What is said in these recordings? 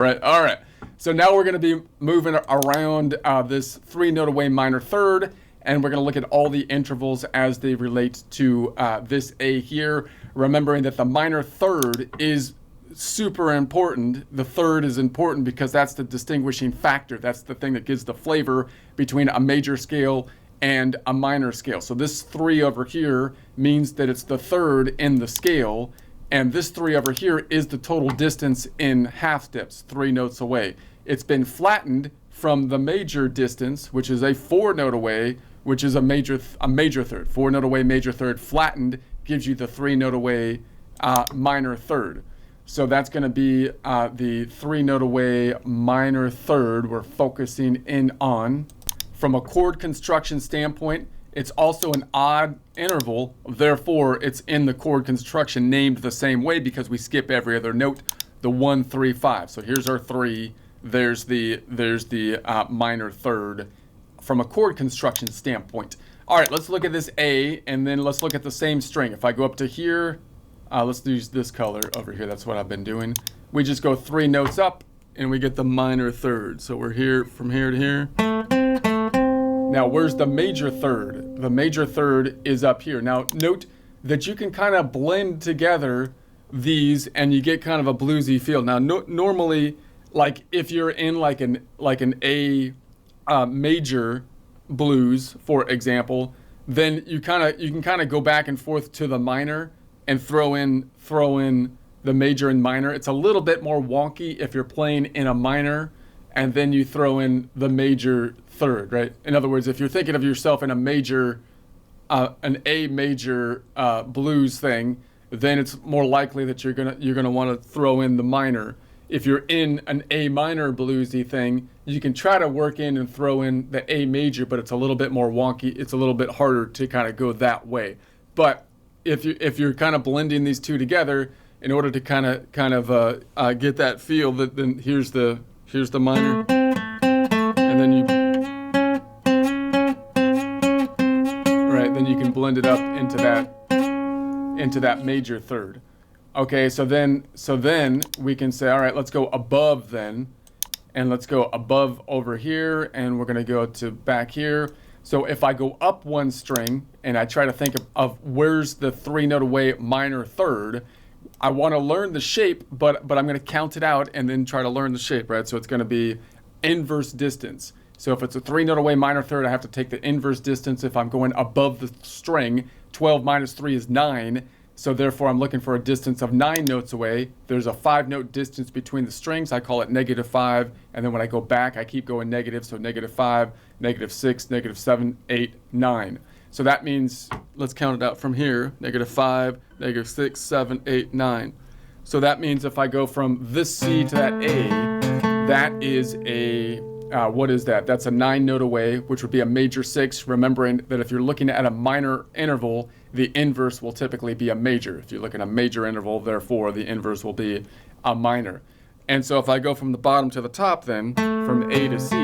Right, all right. So now we're going to be moving around this 3-note away minor third, and we're going to look at all the intervals as they relate to this A here, remembering that the minor third is super important. The third is important because that's the distinguishing factor. That's the thing that gives the flavor between a major scale and a minor scale. So this 3 over here means that it's the third in the scale, and this 3 over here is the total distance in half steps, 3 notes away. It's been flattened from the major distance, which is a 4-note away, which is a major third. 4-note away, major third, flattened gives you the 3-note away minor third. So that's going to be the 3-note away minor third we're focusing in on. From a chord construction standpoint, it's also an odd interval, therefore it's in the chord construction named the same way because we skip every other note, the 1, 3, 5. So here's our 3, there's the minor third from a chord construction standpoint. All right, let's look at this A, and then let's look at the same string. If I go up to here, let's use this color over here, that's what I've been doing. We just go 3 notes up, and we get the minor third. So we're here, from here to here. Now, where's the major third? The major third is up here. Now, note that you can kind of blend together these and you get kind of a bluesy feel. Now, normally, like if you're in like an A major blues, for example, then you can kind of go back and forth to the minor and throw in the major and minor. It's a little bit more wonky if you're playing in a minor and then you throw in the major third, right? In other words, if you're thinking of yourself in a major, an A major blues thing, then it's more likely that you're gonna want to throw in the minor. If you're in an A minor bluesy thing, you can try to work in and throw in the A major, but it's a little bit more wonky. It's a little bit harder to kind of go that way. But if you're kind of blending these two together in order to kind of get that feel, that then here's the minor, and then you can blend it up into that major third. Okay, so then we can say, all right, let's go above then, and let's go above over here, and we're gonna go to back here. So if I go up 1 string and I try to think of where's the 3-note away minor third, I want to learn the shape, but I'm going to count it out and then try to learn the shape, right? So it's going to be inverse distance. So if it's a 3-note away minor third, I have to take the inverse distance. If I'm going above the string, 12 minus 3 is 9. So therefore, I'm looking for a distance of 9 notes away. There's a 5-note distance between the strings. I call it -5. And then when I go back, I keep going negative. So -5, -6, -7, 8, 9. So that means, let's count it out from here, -5, -6, 7, 8, 9. So that means if I go from this C to that A, that is a, what is that? That's a 9-note away, which would be a major 6, remembering that if you're looking at a minor interval, the inverse will typically be a major. If you look at a major interval, therefore, the inverse will be a minor. And so if I go from the bottom to the top then, from A to C,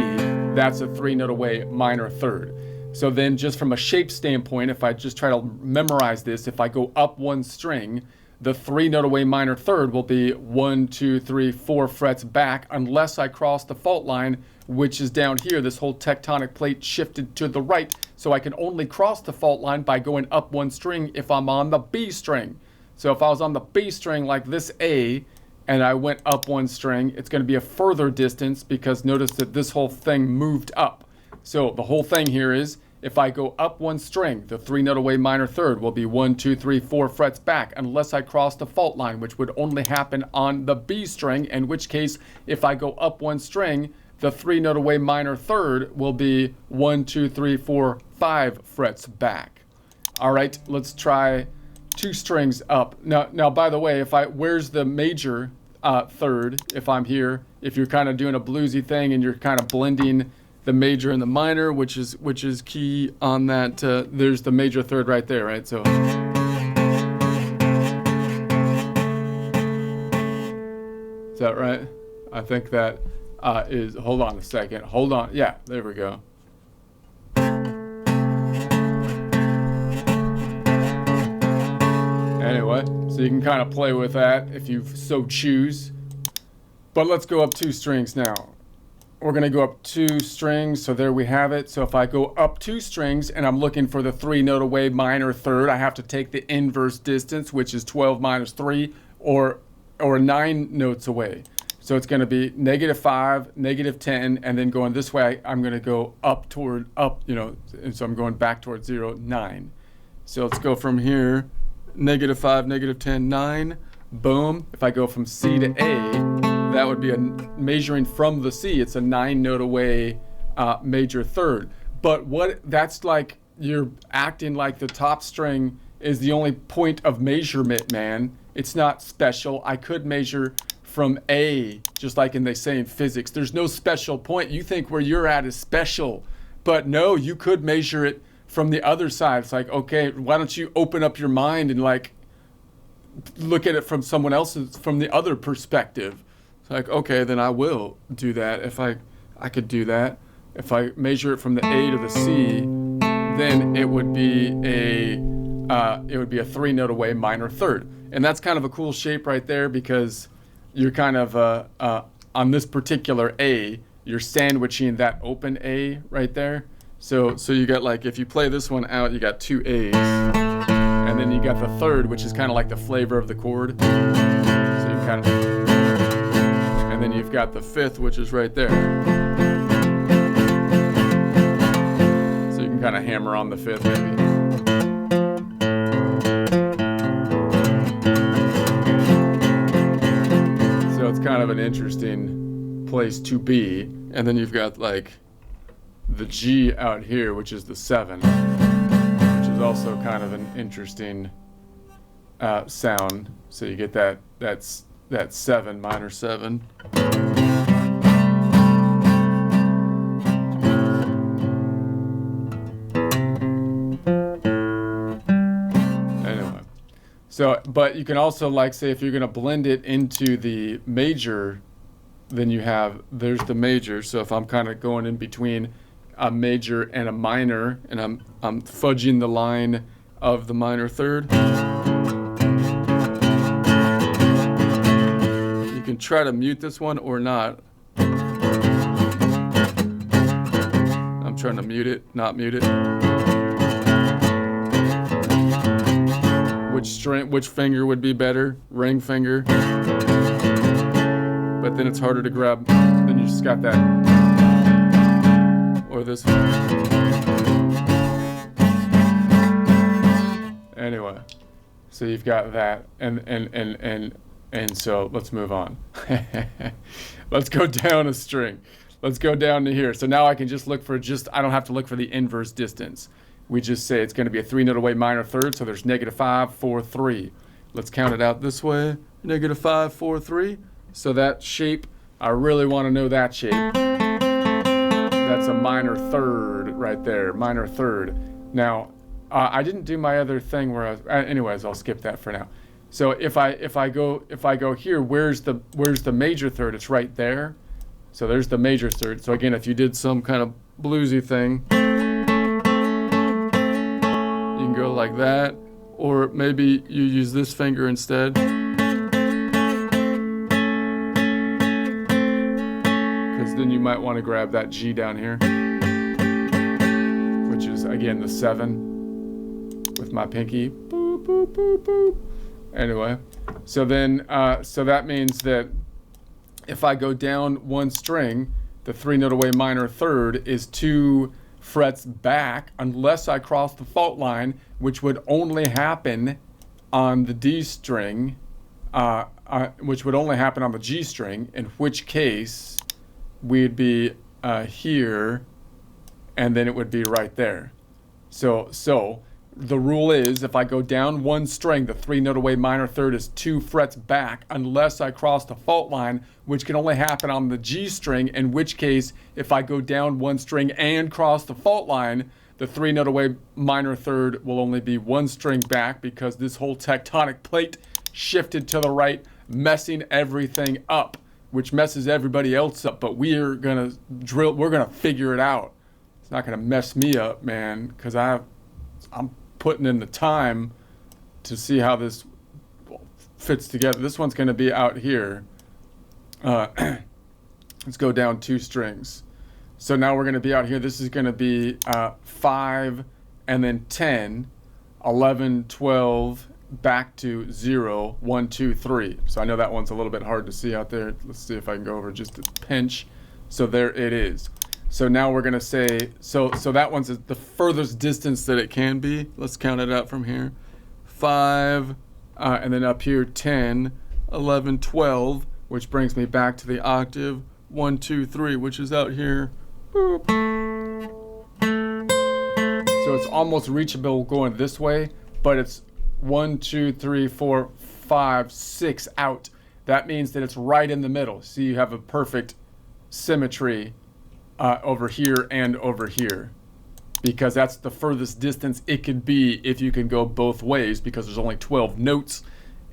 that's a 3-note away minor third. So then just from a shape standpoint, if I just try to memorize this, if I go up 1 string, the 3-note away minor third will be 1, 2, 3, 4 frets back unless I cross the fault line, which is down here. This whole tectonic plate shifted to the right, so I can only cross the fault line by going up 1 string if I'm on the B string. So if I was on the B string like this A, and I went up 1 string, it's going to be a further distance because notice that this whole thing moved up. So the whole thing here is, if I go up 1 string, the 3-note away minor third will be 1, 2, 3, 4 frets back unless I cross the fault line, which would only happen on the B string, in which case, if I go up 1 string, the 3-note away minor third will be 1, 2, 3, 4, 5 frets back. All right, let's try 2 strings up. Now, by the way, where's the major third? If I'm here, if you're kind of doing a bluesy thing and you're kind of blending the major and the minor, which is key on that. There's the major third right there, right? So is that right? I think that is. Hold on a second. Hold on. Yeah, there we go. Anyway, so you can kind of play with that if you so choose. But let's go up 2 strings now. We're going to go up 2 strings, so there we have it. So if I go up 2 strings and I'm looking for the 3 note away minor third, I have to take the inverse distance, which is 12 minus 3, or 9 notes away. So it's going to be -5, -10, and then going this way, I'm going to go up, and so I'm going back towards 0, 9. So let's go from here, -5, -10, 9, boom. If I go from C to A, that would be measuring from the C. It's a 9 note away major third. But that's like you're acting like the top string is the only point of measurement, man. It's not special. I could measure from A, just like they say in physics. There's no special point. You think where you're at is special. But no, you could measure it from the other side. It's like, okay, why don't you open up your mind and like look at it from someone else's, from the other perspective. It's like, okay, then I will do that. If I could do that. If I measure it from the A to the C, then it would be a 3 note away minor third. And that's kind of a cool shape right there, because you're kind of on this particular A, you're sandwiching that open A right there. So you got, like, if you play this one out, you got 2 A's, and then you got the third, which is kind of like the flavor of the chord. So you kind of, and then you've got the fifth, which is right there. So you can kind of hammer on the fifth maybe. So it's kind of an interesting place to be. And then you've got like the G out here, which is the 7, which is also kind of an interesting sound. So you get that 7, minor 7. Anyway, so but you can also, like, say if you're going to blend it into the major, then there's the major. So if I'm kind of going in between a major and a minor, and I'm fudging the line of the minor third. You can try to mute this one or not. I'm trying to mute it, not mute it. Which finger would be better? Ring finger. But then it's harder to grab. Then you just got that. Or this one. Anyway, so you've got that, and so let's move on. Let's go down a string. Let's go down to here. So now I can just look for I don't have to look for the inverse distance. We just say it's going to be a 3 note away minor third. So there's -5, 4, 3. Let's count it out this way. -5, 4, 3. So that shape, I really want to know that shape. That's a minor third right there, minor third. Now, I didn't do my other thing where I was, anyways, I'll skip that for now. So if I go here, where's the major third? It's right there. So there's the major third. So again, if you did some kind of bluesy thing, you can go like that, or maybe you use this finger instead. Then you might want to grab that G down here, which is again the 7 with my pinky. Boop, boop, boop, boop. Anyway, so then so that means that if I go down 1 string, the 3 note away minor third is 2 frets back unless I cross the fault line, which would only happen on the D string, which would only happen on the G string, in which case we'd be here, and then it would be right there. So the rule is, if I go down 1 string, the 3 note away minor third is 2 frets back unless I cross the fault line, which can only happen on the G string, in which case if I go down 1 string and cross the fault line, the 3 note away minor third will only be 1 string back, because this whole tectonic plate shifted to the right, messing everything up, which messes everybody else up. But we're gonna figure it out. It's not gonna mess me up, man, because I'm putting in the time to see how this fits together. This one's gonna be out here. let's go down 2 strings. So now we're going to be out here. This is going to be 5 and then 10, 11, 12, back to 0, 1, 2, 3. So I know that one's a little bit hard to see out there. Let's see if I can go over just a pinch. So there it is. So now we're going to say, so that one's the furthest distance that it can be. Let's count it out from here. 5, and then up here 10, 11, 12, which brings me back to the octave. 1, 2, 3, which is out here. Boop. So it's almost reachable going this way, but it's 1, 2, 3, 4, 5, 6 out. That means that it's right in the middle. So you have a perfect symmetry over here and over here, because that's the furthest distance it could be if you can go both ways, because there's only 12 notes,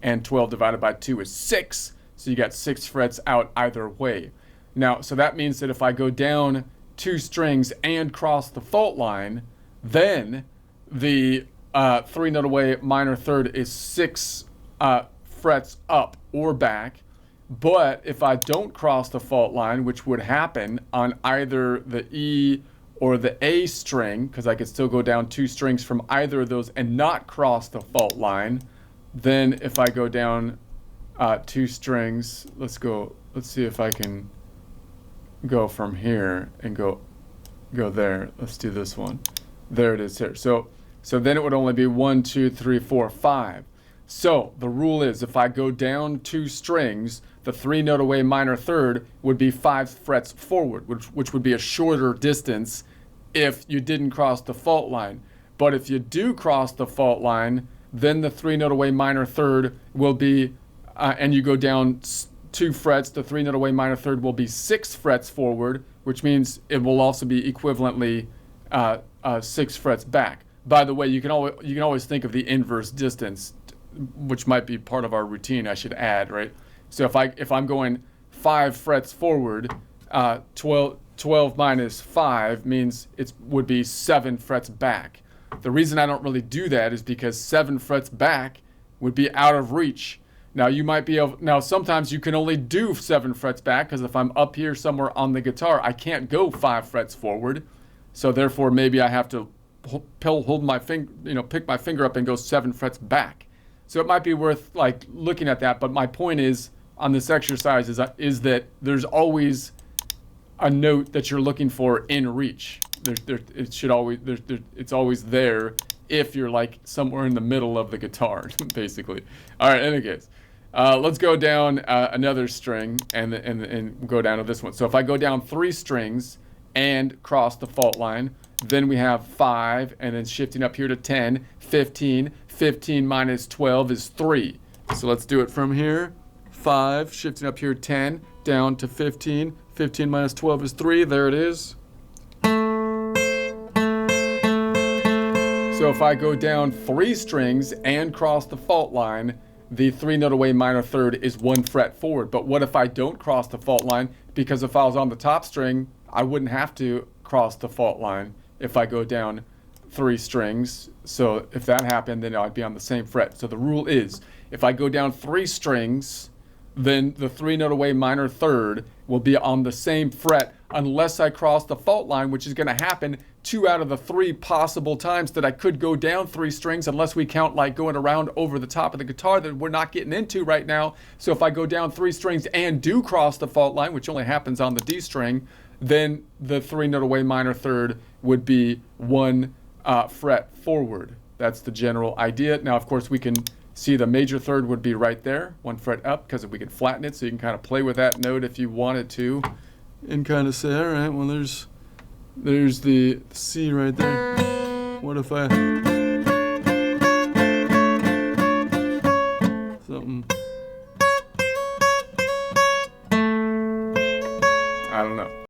and 12 divided by 2 is 6. So you got 6 frets out either way. Now, so that means that if I go down 2 strings and cross the fault line, then the 3-note away minor third is 6 frets up or back. But if I don't cross the fault line, which would happen on either the E or the A string, because I could still go down 2 strings from either of those and not cross the fault line, then if I go down 2 strings, let's see if I can go from here and go there. Let's do this one. There it is here. So then it would only be 1, 2, 3, 4, 5. So the rule is if I go down 2 strings, the 3-note away minor third would be 5 frets forward, which would be a shorter distance if you didn't cross the fault line. But if you do cross the fault line, then the 3-note away minor third will be, and you go down 2 frets, the 3-note away minor third will be 6 frets forward, which means it will also be equivalently 6 frets back. By the way, you can always think of the inverse distance, which might be part of our routine, I should add, right? So if I'm going 5 frets forward, 12 minus 5 means it would be 7 frets back. The reason I don't really do that is because 7 frets back would be out of reach. Now you might be able, now sometimes you can only do 7 frets back, because if I'm up here somewhere on the guitar, I can't go 5 frets forward. So therefore maybe I have to hold my finger, pick my finger up and go 7 frets back. So it might be worth like looking at that. But my point is on this exercise is that there's always a note that you're looking for in reach. It's always there if you're like somewhere in the middle of the guitar, basically. All right, in any case, let's go down another string and go down to this one. So if I go down 3 strings and cross the fault line, then we have 5, and then shifting up here to 10, 15. 15 minus 12 is 3. So let's do it from here. 5, shifting up here 10, down to 15. 15 minus 12 is 3. There it is. So if I go down 3 strings and cross the fault line, the 3-note away minor third is 1 fret forward. But what if I don't cross the fault line? Because if I was on the top string, I wouldn't have to cross the fault line if I go down 3 strings. So if that happened, then I'd be on the same fret. So the rule is if I go down 3 strings, then the 3-note away minor third will be on the same fret unless I cross the fault line, which is going to happen 2 out of the 3 possible times that I could go down 3 strings, unless we count like going around over the top of the guitar that we're not getting into right now. So if I go down 3 strings and do cross the fault line, which only happens on the D string, then the 3-note away minor third would be 1 fret forward. That's the general idea. Now, of course, we can see the major third would be right there, 1 fret up, because we can flatten it, so you can kind of play with that note if you wanted to, and kind of say, all right, well, there's the C right there. What if I